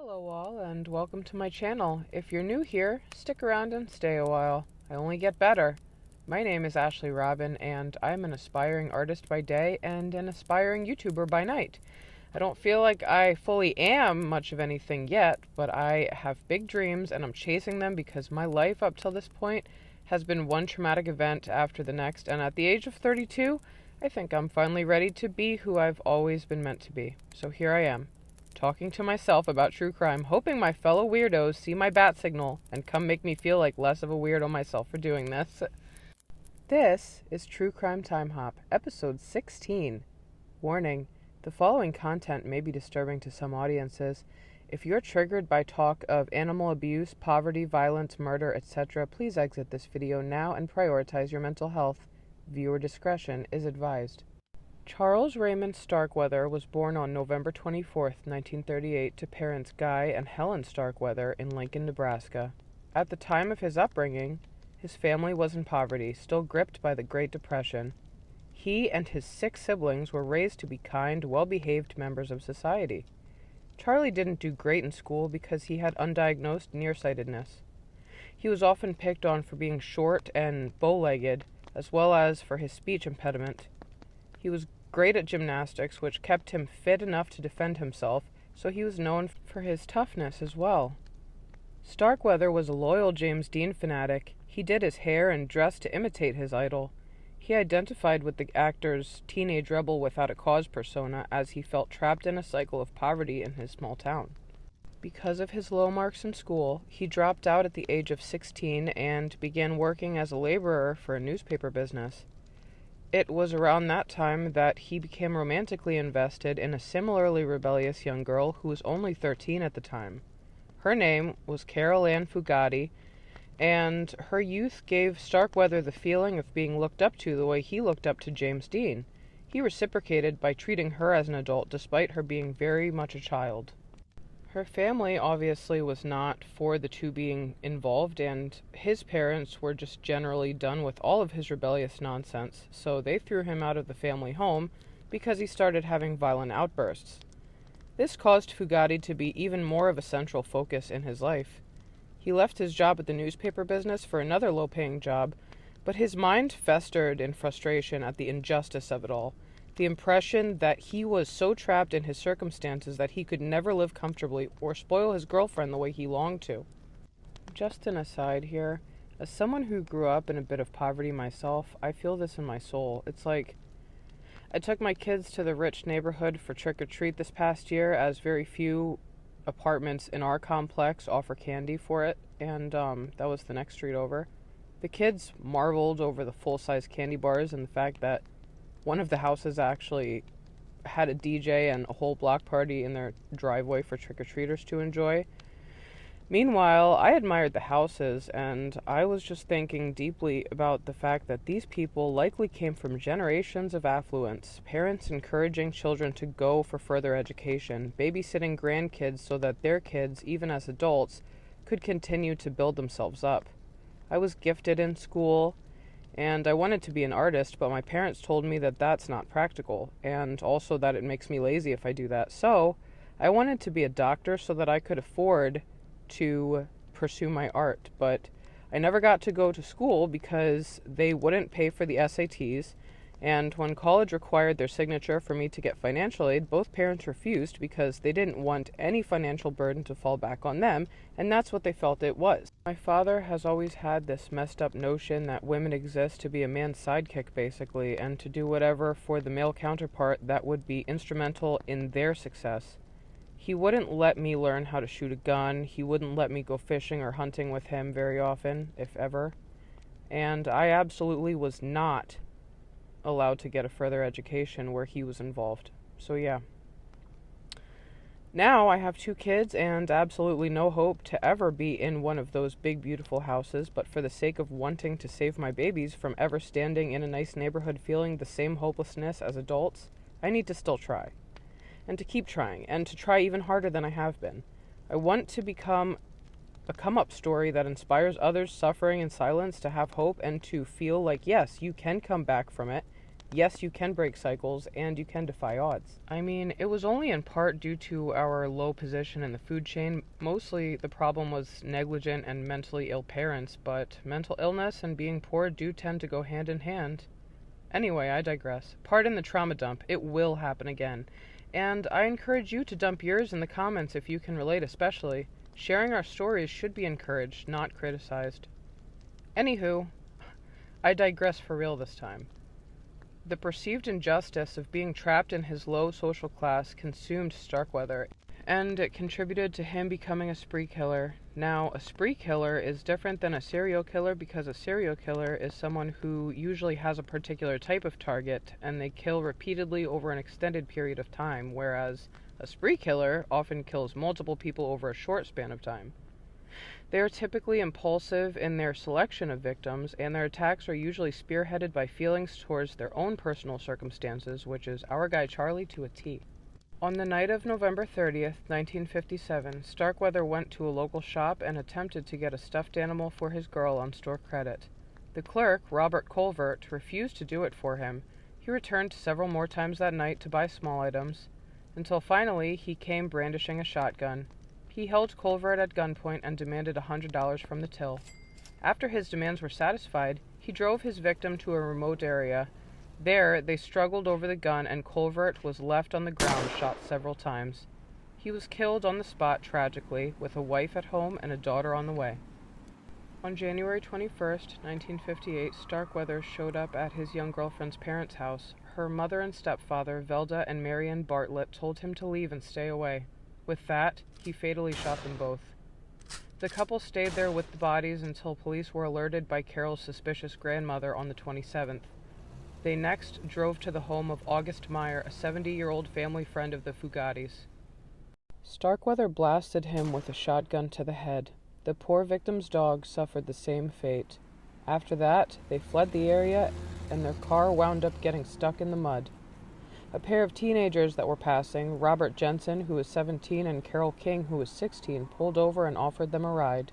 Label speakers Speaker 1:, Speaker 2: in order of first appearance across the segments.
Speaker 1: Hello all and welcome to my channel. If you're new here, stick around and stay a while. I only get better. My name is Ashley Robin and I'm an aspiring artist by day and an aspiring YouTuber by night. I don't feel like I fully am much of anything yet, but I have big dreams and I'm chasing them because my life up till this point has been one traumatic event after the next, and at the age of 32, I think I'm finally ready to be who I've always been meant to be. So here I am, talking to myself about true crime, hoping my fellow weirdos see my bat signal and come make me feel like less of a weirdo myself for doing this. This is True Crime Time Hop, episode 16. Warning, the following content may be disturbing to some audiences. If you're triggered by talk of animal abuse, poverty, violence, murder, etc., please exit this video now and prioritize your mental health. Viewer discretion is advised. Charles Raymond Starkweather was born on November 24, 1938, to parents Guy and Helen Starkweather in Lincoln, Nebraska. At the time of his upbringing, his family was in poverty, still gripped by the Great Depression. He and his 6 siblings were raised to be kind, well-behaved members of society. Charlie didn't do great in school because he had undiagnosed nearsightedness. He was often picked on for being short and bow-legged, as well as for his speech impediment. He was great at gymnastics, which kept him fit enough to defend himself, so he was known for his toughness as well. Starkweather was a loyal James Dean fanatic. He did his hair and dressed to imitate his idol. He identified with the actor's teenage rebel without a cause persona, as he felt trapped in a cycle of poverty in his small town. Because of his low marks in school, he dropped out at the age of 16 and began working as a laborer for a newspaper business. It was around that time that he became romantically invested in a similarly rebellious young girl who was only 13 at the time. Her name was Carol Ann Fugatti, and her youth gave Starkweather the feeling of being looked up to the way he looked up to James Dean. He reciprocated by treating her as an adult despite her being very much a child. Her family obviously was not for the two being involved, and his parents were just generally done with all of his rebellious nonsense, so they threw him out of the family home because he started having violent outbursts. This caused Fugatti to be even more of a central focus in his life. He left his job at the newspaper business for another low-paying job, but his mind festered in frustration at the injustice of it all. The impression that he was so trapped in his circumstances that he could never live comfortably or spoil his girlfriend the way he longed to. Just an aside here, as someone who grew up in a bit of poverty myself, I feel this in my soul. It's like, I took my kids to the rich neighborhood for trick-or-treat this past year, as very few apartments in our complex offer candy for it, and that was the next street over. The kids marveled over the full-size candy bars and the fact that one of the houses actually had a DJ and a whole block party in their driveway for trick-or-treaters to enjoy. Meanwhile, I admired the houses, and I was just thinking deeply about the fact that these people likely came from generations of affluence, parents encouraging children to go for further education, babysitting grandkids so that their kids, even as adults, could continue to build themselves up. I was gifted in school, and I wanted to be an artist, but my parents told me that that's not practical, and also that it makes me lazy if I do that. So I wanted to be a doctor so that I could afford to pursue my art, but I never got to go to school because they wouldn't pay for the SATs, and when college required their signature for me to get financial aid, both parents refused because they didn't want any financial burden to fall back on them, and that's what they felt it was. My father has always had this messed up notion that women exist to be a man's sidekick, basically, and to do whatever for the male counterpart that would be instrumental in their success. He wouldn't let me learn how to shoot a gun. He wouldn't let me go fishing or hunting with him very often, if ever. And I absolutely was not allowed to get a further education where he was involved. So yeah. Now I have 2 kids and absolutely no hope to ever be in one of those big, beautiful houses, but for the sake of wanting to save my babies from ever standing in a nice neighborhood feeling the same hopelessness as adults, I need to still try. And to keep trying, and to try even harder than I have been. I want to become a come-up story that inspires others suffering in silence to have hope and to feel like, yes, you can come back from it. Yes, you can break cycles, and you can defy odds. I mean, it was only in part due to our low position in the food chain. Mostly the problem was negligent and mentally ill parents, but mental illness and being poor do tend to go hand in hand. Anyway, I digress. Pardon the trauma dump. It will happen again. And I encourage you to dump yours in the comments if you can relate especially. Sharing our stories should be encouraged, not criticized. Anywho, I digress for real this time. The perceived injustice of being trapped in his low social class consumed Starkweather, and it contributed to him becoming a spree killer. Now, a spree killer is different than a serial killer because a serial killer is someone who usually has a particular type of target, and they kill repeatedly over an extended period of time, whereas a spree killer often kills multiple people over a short span of time. They are typically impulsive in their selection of victims, and their attacks are usually spearheaded by feelings towards their own personal circumstances, which is our guy Charlie to a T. On the night of November 30th, 1957, Starkweather went to a local shop and attempted to get a stuffed animal for his girl on store credit. The clerk, Robert Colvert, refused to do it for him. He returned several more times that night to buy small items, until finally he came brandishing a shotgun. He held Colvert at gunpoint and demanded $100 from the till. After his demands were satisfied, he drove his victim to a remote area. There, they struggled over the gun, and Colvert was left on the ground, shot several times. He was killed on the spot tragically, with a wife at home and a daughter on the way. On January 21st, 1958, Starkweather showed up at his young girlfriend's parents' house. Her mother and stepfather, Velda and Marion Bartlett, told him to leave and stay away. With that, he fatally shot them both. The couple stayed there with the bodies until police were alerted by Carol's suspicious grandmother on the 27th. They next drove to the home of August Meyer, a 70-year-old family friend of the Fugattis. Starkweather blasted him with a shotgun to the head. The poor victim's dog suffered the same fate. After that, they fled the area, and their car wound up getting stuck in the mud. A pair of teenagers that were passing, Robert Jensen, who was 17, and Carol King, who was 16, pulled over and offered them a ride.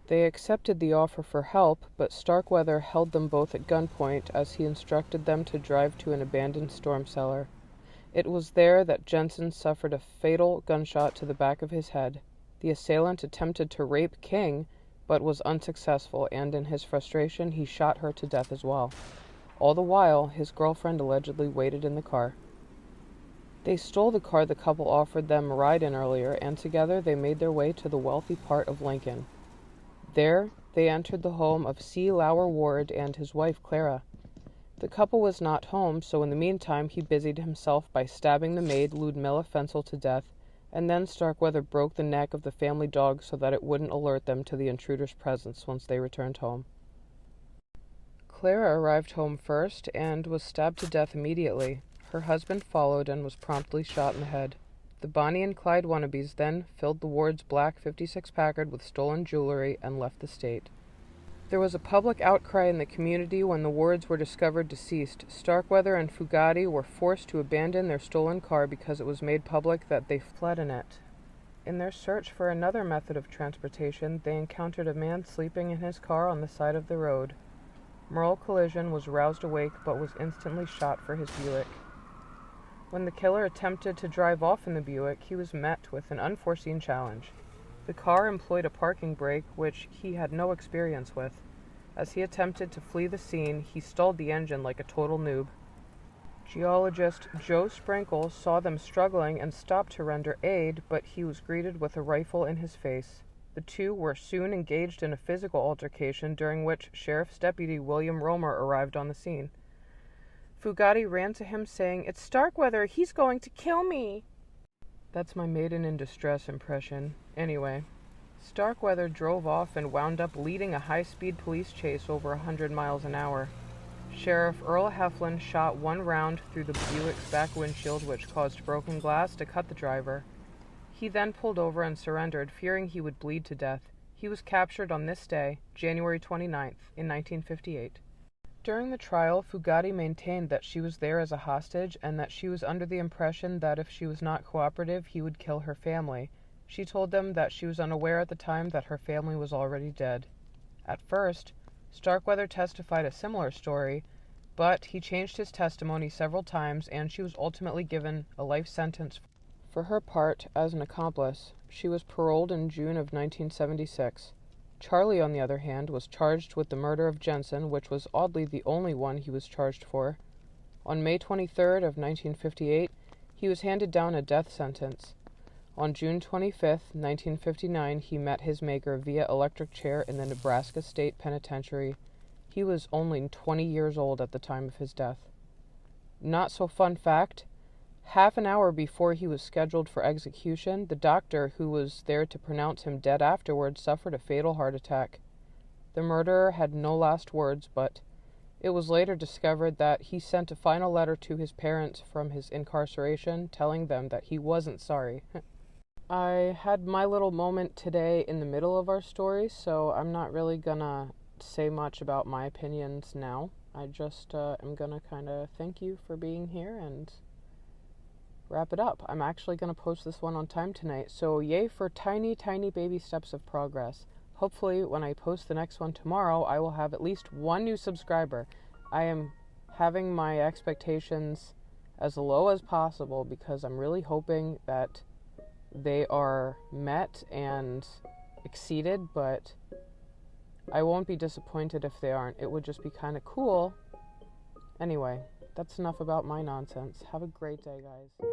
Speaker 1: They accepted the offer for help, but Starkweather held them both at gunpoint as he instructed them to drive to an abandoned storm cellar. It was there that Jensen suffered a fatal gunshot to the back of his head. The assailant attempted to rape King, but was unsuccessful, and in his frustration he shot her to death as well. All the while, his girlfriend allegedly waited in the car. They stole the car the couple offered them a ride in earlier, and together they made their way to the wealthy part of Lincoln. There, they entered the home of C. Lauer Ward and his wife, Clara. The couple was not home, so in the meantime he busied himself by stabbing the maid, Ludmilla Fensel, to death, and then Starkweather broke the neck of the family dog so that it wouldn't alert them to the intruder's presence once they returned home. Clara arrived home first and was stabbed to death immediately. Her husband followed and was promptly shot in the head. The Bonnie and Clyde wannabes then filled the Ward's black 56 Packard with stolen jewelry and left the state. There was a public outcry in the community when the Wards were discovered deceased. Starkweather and Fugatti were forced to abandon their stolen car because it was made public that they fled in it. In their search for another method of transportation, they encountered a man sleeping in his car on the side of the road. Merle Collision was roused awake but was instantly shot for his Buick. When the killer attempted to drive off in the Buick, he was met with an unforeseen challenge. The car employed a parking brake, which he had no experience with. As he attempted to flee the scene, he stalled the engine like a total noob. Geologist Joe Sprinkle saw them struggling and stopped to render aid, but he was greeted with a rifle in his face. The two were soon engaged in a physical altercation, during which Sheriff's Deputy William Romer arrived on the scene. Fugatti ran to him saying, "It's Starkweather, he's going to kill me!" That's my maiden in distress impression. Anyway, Starkweather drove off and wound up leading a high-speed police chase over 100 miles an hour. Sheriff Earl Heflin shot one round through the Buick's back windshield, which caused broken glass to cut the driver. He then pulled over and surrendered, fearing he would bleed to death. He was captured on this day, January 29th, in 1958. During the trial, Fugatti maintained that she was there as a hostage and that she was under the impression that if she was not cooperative, he would kill her family. She told them that she was unaware at the time that her family was already dead. At first, Starkweather testified a similar story, but he changed his testimony several times, and she was ultimately given a life sentence for her part as an accomplice. She was paroled in June of 1976. Charlie, on the other hand, was charged with the murder of Jensen, which was oddly the only one he was charged for. On May 23rd of 1958, he was handed down a death sentence. On June 25th, 1959, he met his maker via electric chair in the Nebraska State Penitentiary. He was only 20 years old at the time of his death. Not so fun fact, half an hour before he was scheduled for execution, the doctor who was there to pronounce him dead afterwards suffered a fatal heart attack. The murderer had no last words, but it was later discovered that he sent a final letter to his parents from his incarceration, telling them that he wasn't sorry. I had my little moment today in the middle of our story, so I'm not really gonna say much about my opinions now. I just am gonna kind of thank you for being here and wrap it up. I'm actually gonna post this one on time tonight, so yay for tiny baby steps of progress. Hopefully when I post the next one tomorrow, I will have at least one new subscriber. I am having my expectations as low as possible because I'm really hoping that they are met and exceeded, but I won't be disappointed if they aren't. It would just be kind of cool. Anyway, that's enough about my nonsense. Have a great day, guys.